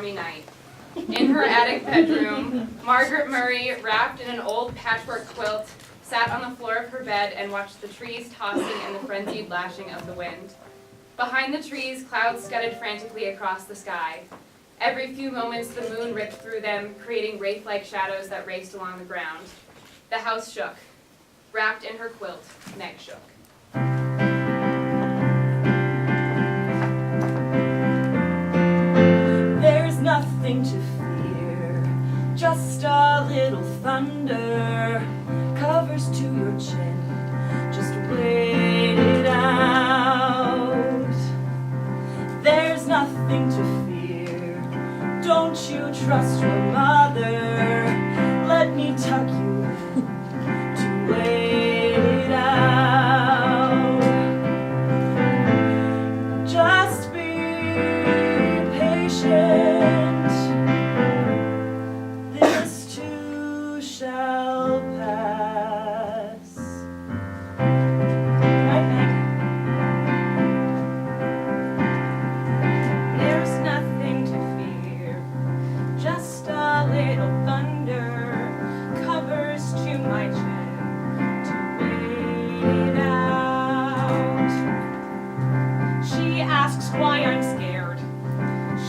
stormy night. In her attic bedroom, Margaret Murry, wrapped in an old patchwork quilt, sat on the floor of her bed and watched the trees tossing in the frenzied lashing of the wind. Behind the trees, clouds scudded frantically across the sky. Every few moments, the moon ripped through them, creating wraith-like shadows that raced along the ground. The house shook. Wrapped in her quilt, Meg shook. There's nothing to fear, just a little thunder, covers to your chin, just wait it out. There's nothing to fear, don't you trust your mother, let me tuck you in to wait it out. Just be patient, this too shall pass. Right, Meg? There's nothing to fear, just a little thunder covers to my chin to wait it out. She asks why I'm scared.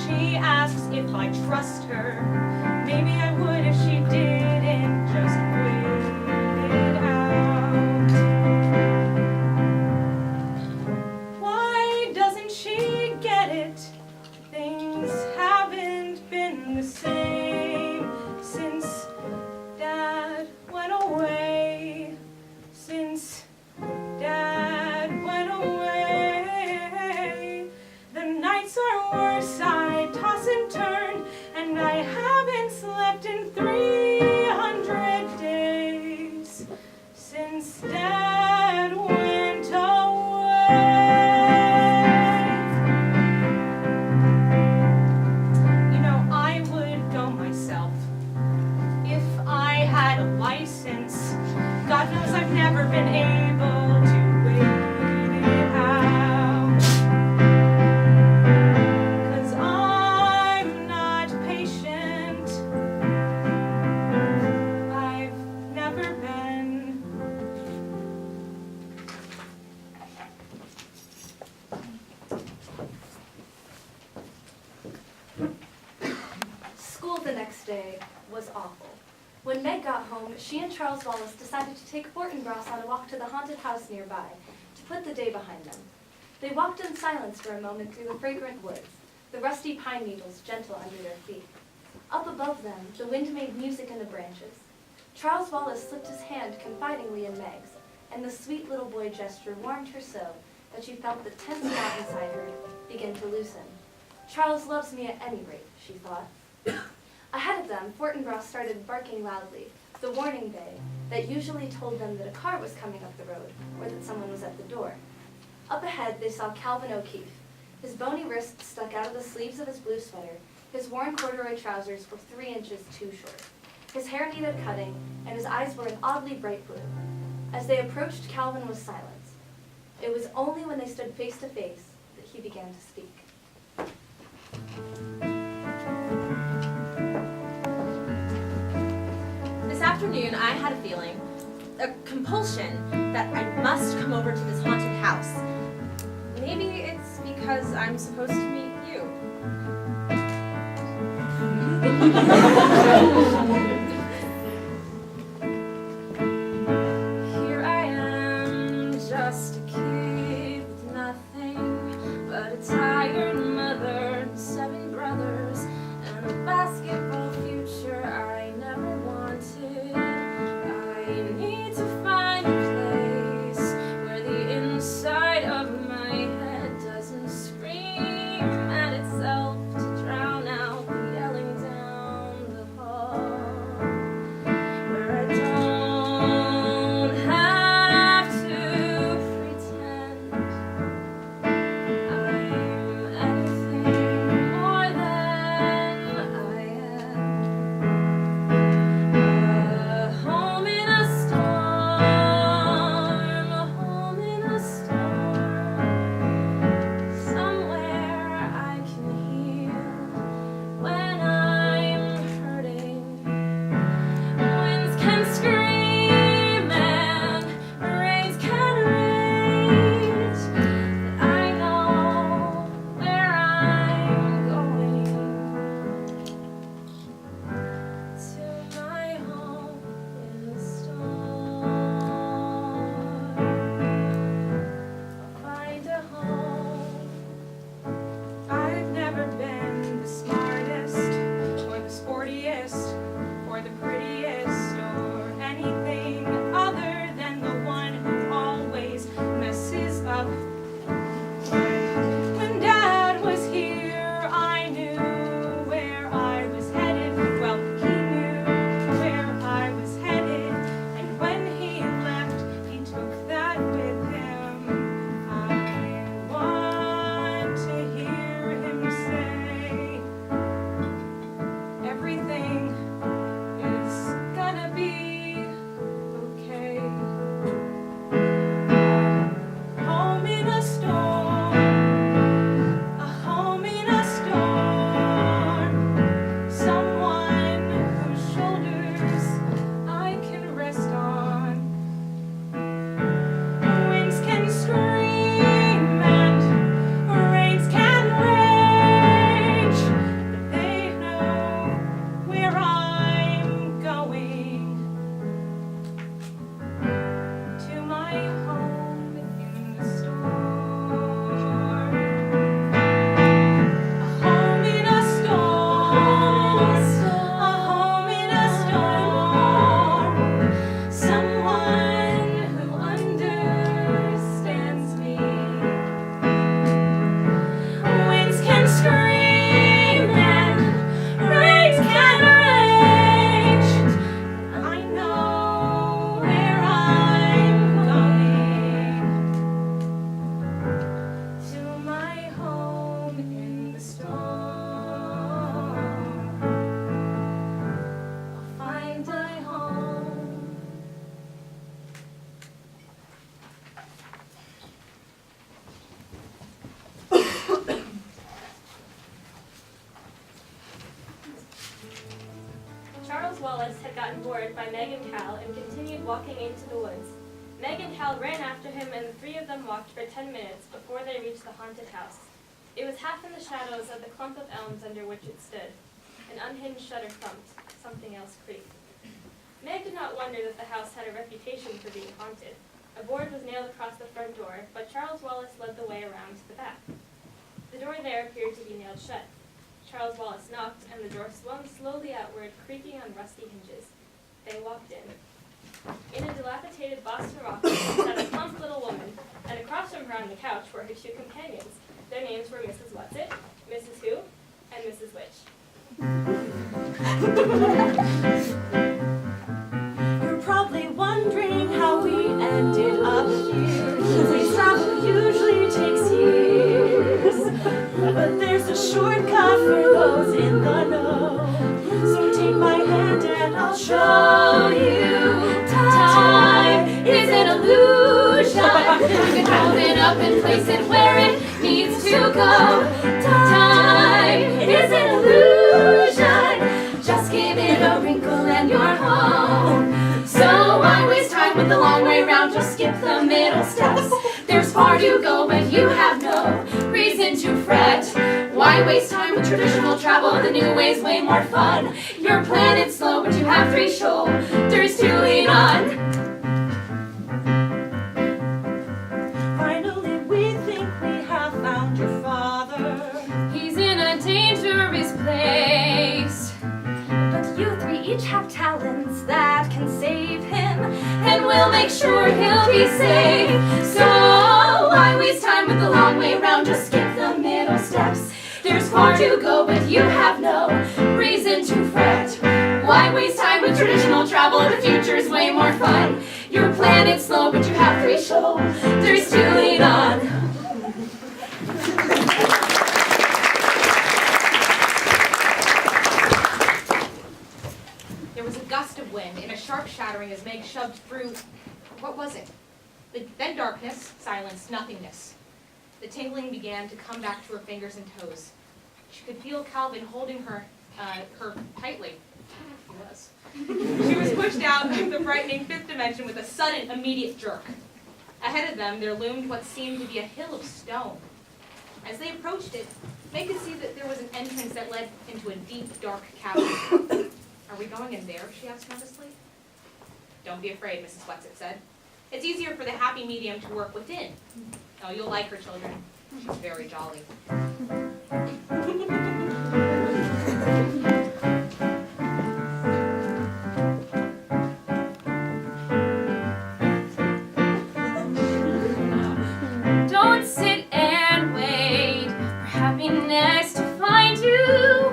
She asks if I trust her. Maybe I would if she didn't just wait it out. Why doesn't she get it? Things haven't been the same since Dad went away. Since Dad went away. The nights are worse, I toss and turn, and I haven't slept in 300 days since Dad went away. You know, I would go myself if I had a license. God knows I've never been able to wait it out. 'Cause I'm not patient. I've never been. School the next day was awful. When Meg got home, she and Charles Wallace decided to take Fortinbras on a walk to the haunted house nearby to put the day behind them. They walked in silence for a moment through the fragrant woods, the rusty pine needles gentle under their feet. Up above them, the wind made music in the branches. Charles Wallace slipped his hand confidingly in Meg's, and the sweet little boy gesture warmed her so that she felt the tense knot inside her begin to loosen. Charles loves me at any rate, she thought. Ahead of them, Fortinbras started barking loudly, the warning bay that usually told them that a car was coming up the road or that someone was at the door. Up ahead, they saw Calvin O'Keefe. His bony wrists stuck out of the sleeves of his blue sweater. His worn corduroy trousers were 3 inches too short. His hair needed cutting, and his eyes were an oddly bright blue. As they approached, Calvin was silent. It was only when they stood face to face that he began to speak. This afternoon, I had a feeling, a compulsion, that I must come over to this haunted house. Maybe it's because I'm supposed to meet you. Here I am, just a kid with nothing but a tired mother, 7 brothers, and a basketball future I never wanted. I need to find a place where the inside of my head doesn't scream at itself to drown out the yelling down the hall. answered by Meg and Cal and continued walking into the woods. Meg and Cal ran after him, and the three of them walked for 10 minutes before they reached the haunted house. It was half in the shadows of the clump of elms under which it stood. An unhinged shutter thumped. Something else creaked. Meg did not wonder that the house had a reputation for being haunted. A board was nailed across the front door, but Charles Wallace led the way around to the back. The door there appeared to be nailed shut. Charles Wallace knocked, and the door swung slowly outward, creaking on rusty hinges. They walked in. In a dilapidated Boston rocker sat a plump little woman, and across from her on the couch were her two companions. Their names were Mrs. Whatsit, Mrs. Who, and Mrs. Witch. You're probably wondering how we ended up here. This travel usually takes years, but there's a shortcut for those in the know. So take my hand and I'll show you. Time is an illusion. You can hold it up and place it where it needs to go. Time is an illusion. Just give it a wrinkle and you're home. So why waste time with the long way round? Just skip the middle steps. There's far to go, but you have no reason to fret. Why waste time with traditional travel? The new way's way more fun. Your planet's slow, but you have 3 shoulders to lean on. Finally, we think we have found your father. He's in a dangerous place, But you three each have talents that can save him, and we'll make sure he'll be safe. So why waste time with the long way round? Just skip the middle steps. There's far to go, but you have no reason to fret. Why waste time with traditional travel? The future's way more fun. Your planet's slow, but you have 3 shoulders to lean on. There was a gust of wind and a sharp shattering as Meg shoved through. What was it? Then darkness, silence, nothingness. The tingling began to come back to her fingers and toes. She could feel Calvin holding her tightly. He was. She was pushed out of the frightening 5th dimension with a sudden, immediate jerk. Ahead of them, there loomed what seemed to be a hill of stone. As they approached it, Meg could see that there was an entrance that led into a deep, dark cavern. Are we going in there? She asked nervously. Don't be afraid, Mrs. Whatsit said. It's easier for the happy medium to work within. Oh, you'll like her, children. She's very jolly. Don't sit and wait for happiness to find you.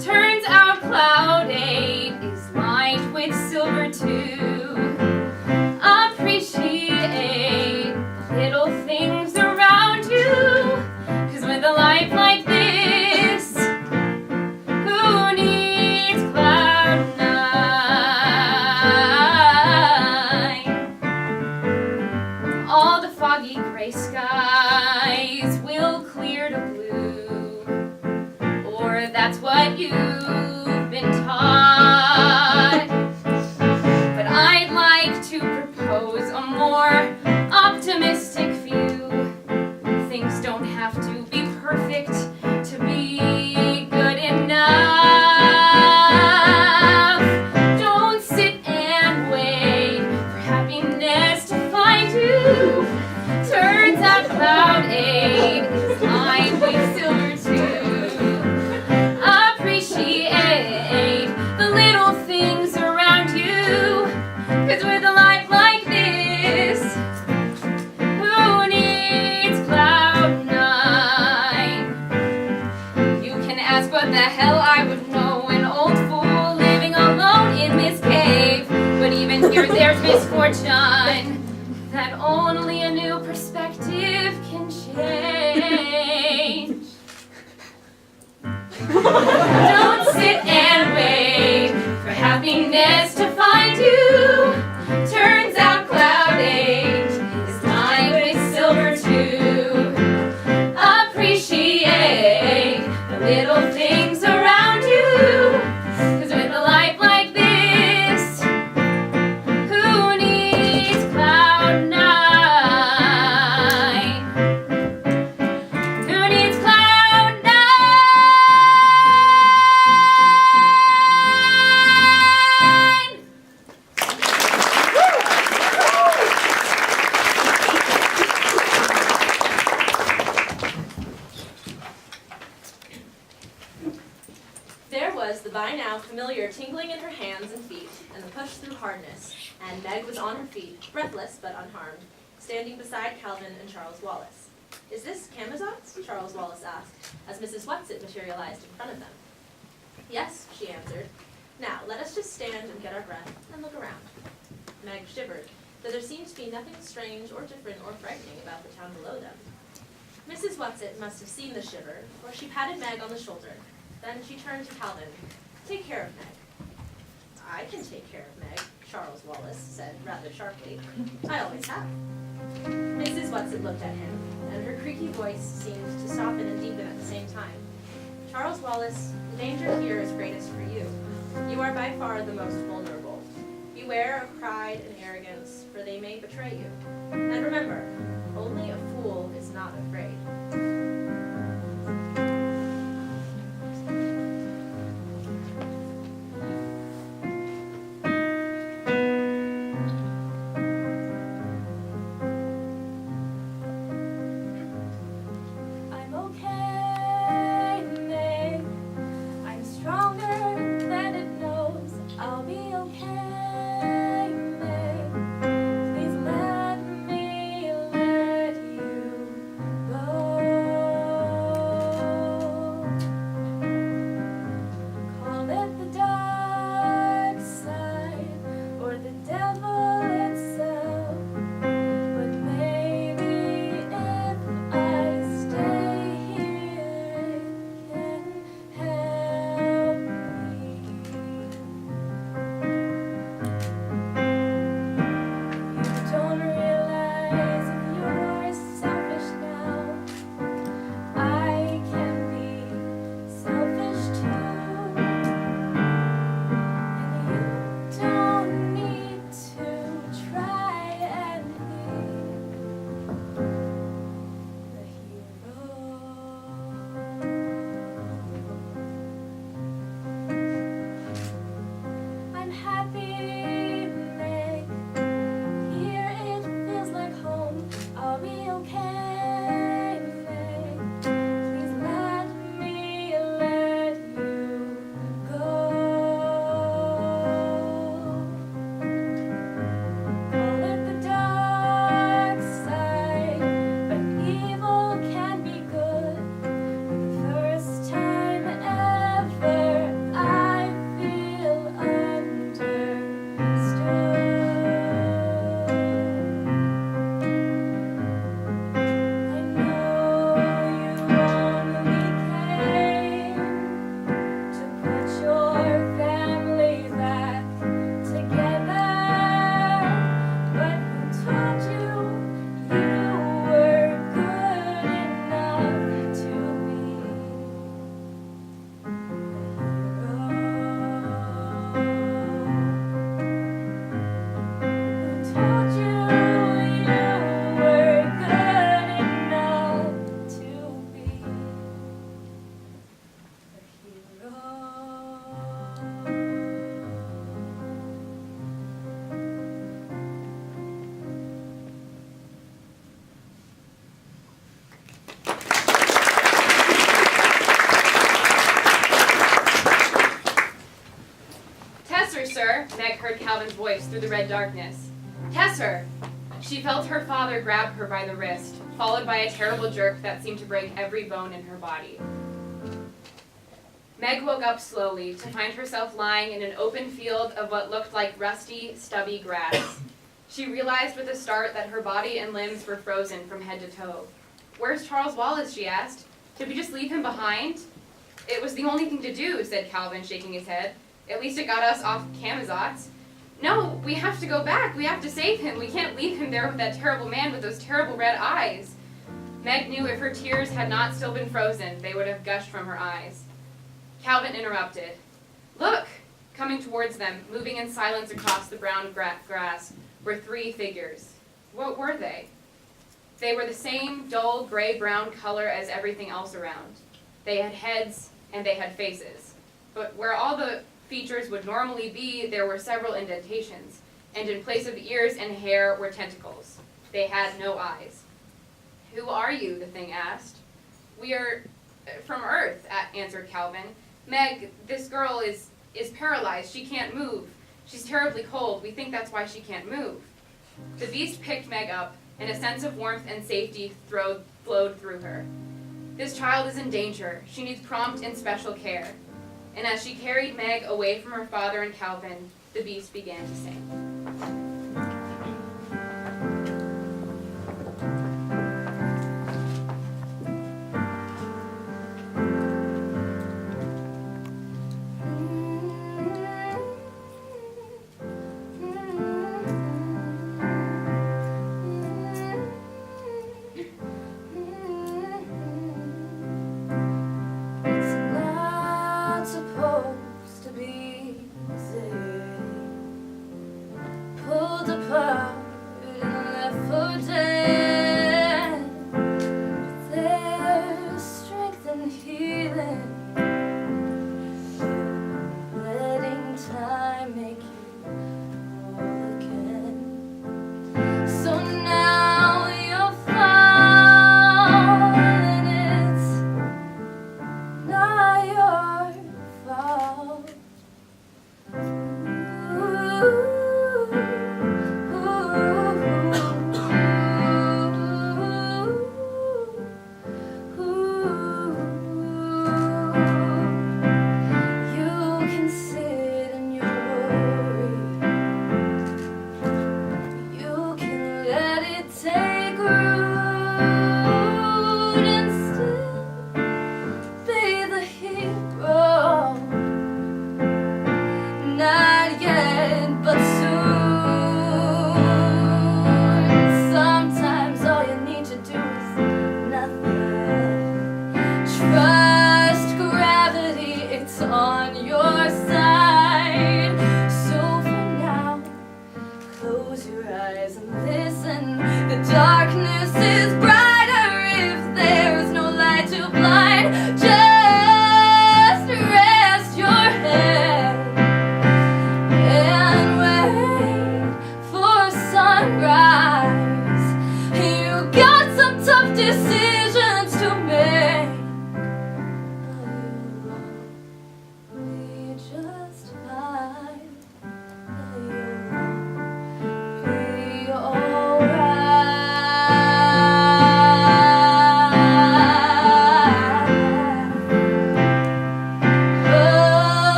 Turns out cloud 8 is lined with silver too. Appreciate the little things around you, 'cause with a life like this, who needs cloud 9? All the foggy gray skies will clear to blue, or that's what you've been taught. But I'd like to propose a more optimistic view. Things don't have to be perfect to be good enough. Don't sit and wait for happiness to find you. Turns out cloud 8 is lined with silver too. Appreciate the little things around you, 'cause with a life like this, who needs cloud 9? You can ask what the hell I would know, an old fool living alone in this cave. But even here there's misfortune that only a new perspective can change. Don't sit and wait for happiness to find you. Turns out cloud 8 is lined with silver too. Appreciate the little things around you, 'cause with a life like this, pushed through hardness, and Meg was on her feet, breathless but unharmed, standing beside Calvin and Charles Wallace. "Is this Camazot's?" Charles Wallace asked, as Mrs. Whatsit materialized in front of them. "Yes," she answered. "Now, let us just stand and get our breath and look around." Meg shivered, though there seemed to be nothing strange or different or frightening about the town below them. Mrs. Whatsit must have seen the shiver, for she patted Meg on the shoulder. Then she turned to Calvin. "Take care of Meg." "I can take care of Meg," Charles Wallace said rather sharply. "I always have." Mrs. Whatsit looked at him, and her creaky voice seemed to soften and deepen at the same time. "Charles Wallace, the danger here is greatest for you. You are by far the most vulnerable. Beware of pride and arrogance, for they may betray you. And remember, only a fool is not afraid." I'm okay, Meg. I'm stronger than it knows. I'll be okay, Meg. Please let me let you go. Call it the dark side or the devil itself. But maybe if I stay here, it can help me. You don't realize if you're selfish now, I can be selfish too. And you don't need to try and be the hero. I'm happy, Meg. Here it feels like home. I'll be okay, Meg. Please let me let you go. Call it the dark side, but evil can be good. For the first time ever, I feel understood. I know you only came to put your family back together, but who told you were good enough to be the hero? Who told you were good enough to be the hero? Tesser, sir, Meg heard Calvin's voice through the red darkness. Tesser! She felt her father grab her by the wrist, followed by a terrible jerk that seemed to break every bone in her body. Meg woke up slowly to find herself lying in an open field of what looked like rusty, stubby grass. She realized with a start that her body and limbs were frozen from head to toe. "Where's Charles Wallace?" she asked. "Did we just leave him behind?" "It was the only thing to do," said Calvin, shaking his head. "At least it got us off Camazot's." "No, we have to go back. We have to save him. We can't leave him there with that terrible man with those terrible red eyes." Meg knew if her tears had not still been frozen, they would have gushed from her eyes. Calvin interrupted. "Look!" Coming towards them, moving in silence across the brown grass, were three figures. What were they? They were the same dull gray-brown color as everything else around. They had heads and they had faces. But where all the features would normally be, there were several indentations, and in place of ears and hair were tentacles. They had no eyes. "Who are you?" the thing asked. "We are from Earth," answered Calvin. "Meg, this girl is paralyzed. She can't move. She's terribly cold. We think that's why she can't move. The beast picked Meg up, and a sense of warmth and safety flowed through her. This child is in danger. She needs prompt and special care. And as she carried Meg away from her father and Calvin, the beast began to sing.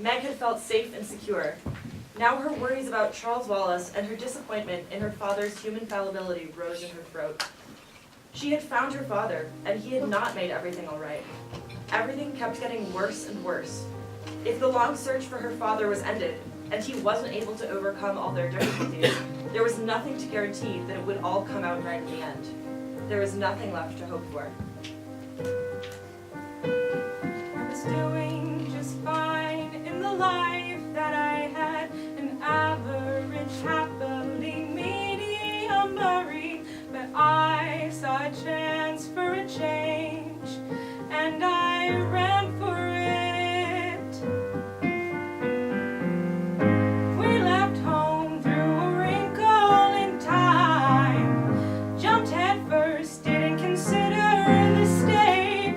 Meg had felt safe and secure. Now her worries about Charles Wallace and her disappointment in her father's human fallibility rose in her throat. She had found her father, and he had not made everything all right. Everything kept getting worse and worse. If the long search for her father was ended, and he wasn't able to overcome all their difficulties, there was nothing to guarantee that it would all come out right in the end. There was nothing left to hope for. I was doing just fine in the life that I had, an average, happily medium Murry, but I saw a chance for a change, and I ran for it. We left home through a wrinkle in time, jumped head first, didn't consider the stakes.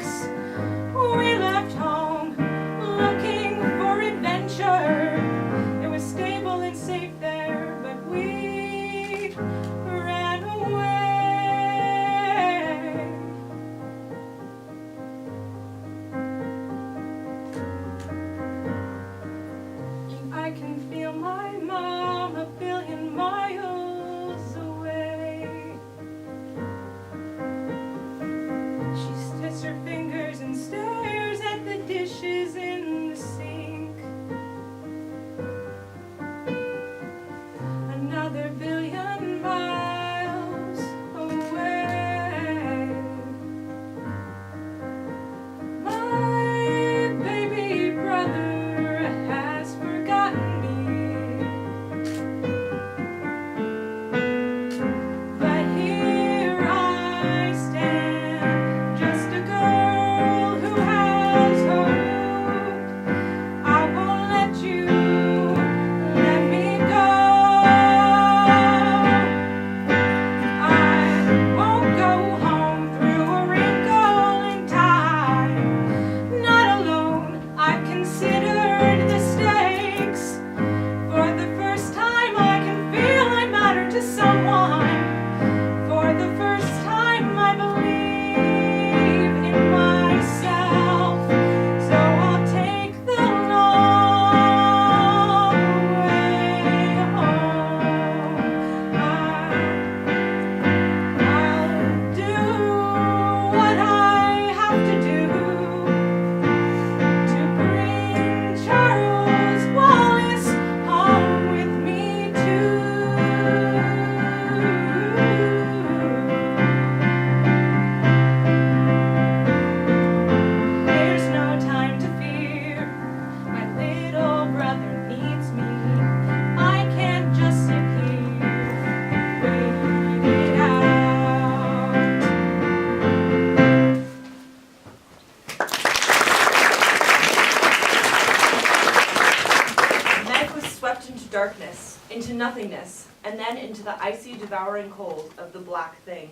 darkness, into nothingness, and then into the icy, devouring cold of the black thing.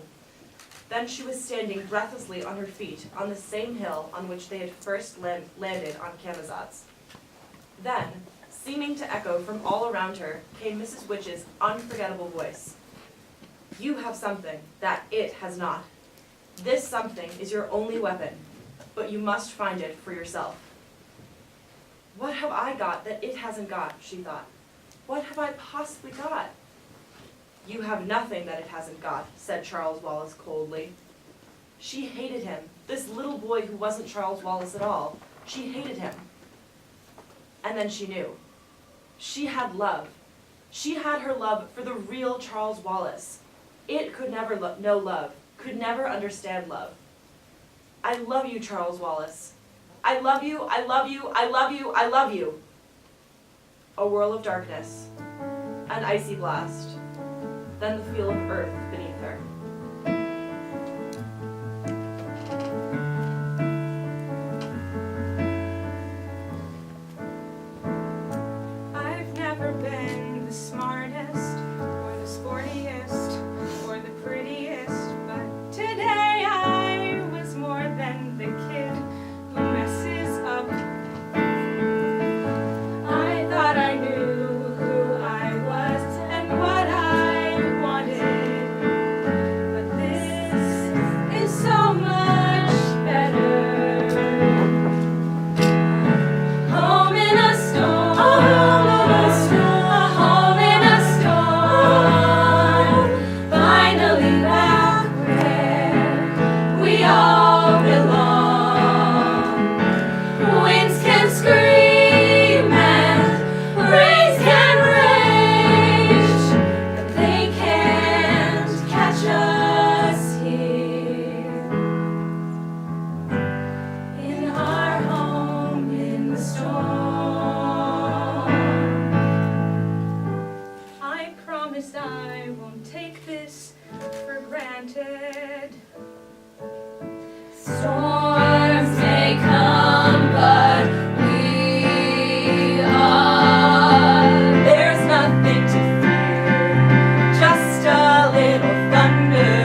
Then she was standing breathlessly on her feet on the same hill on which they had first landed on Camazotz. Then, seeming to echo from all around her, came Mrs. Witch's unforgettable voice. You have something that it has not. This something is your only weapon, but you must find it for yourself. What have I got that it hasn't got, she thought. What have I possibly got? You have nothing that it hasn't got, said Charles Wallace coldly. She hated him, this little boy who wasn't Charles Wallace at all. She hated him. And then she knew. She had love. She had her love for the real Charles Wallace. It could never know love, could never understand love. I love you, Charles Wallace. I love you, I love you, I love you, I love you. A whirl of darkness, an icy blast, then the feel of earth beneath her. I've never been the smartest, or the sportiest, or the prettiest, but today I was more than the kid who messes up. I thought I knew who I was and what I wanted, but this is so much better. Home in a storm, a home in a storm, finally back where we all belong. Winds can scream and rains can rage, but they can't catch us here. In our home in the storm. I promise I won't take this for granted. Storms may come, but we are. There's nothing to fear, just a little thunder.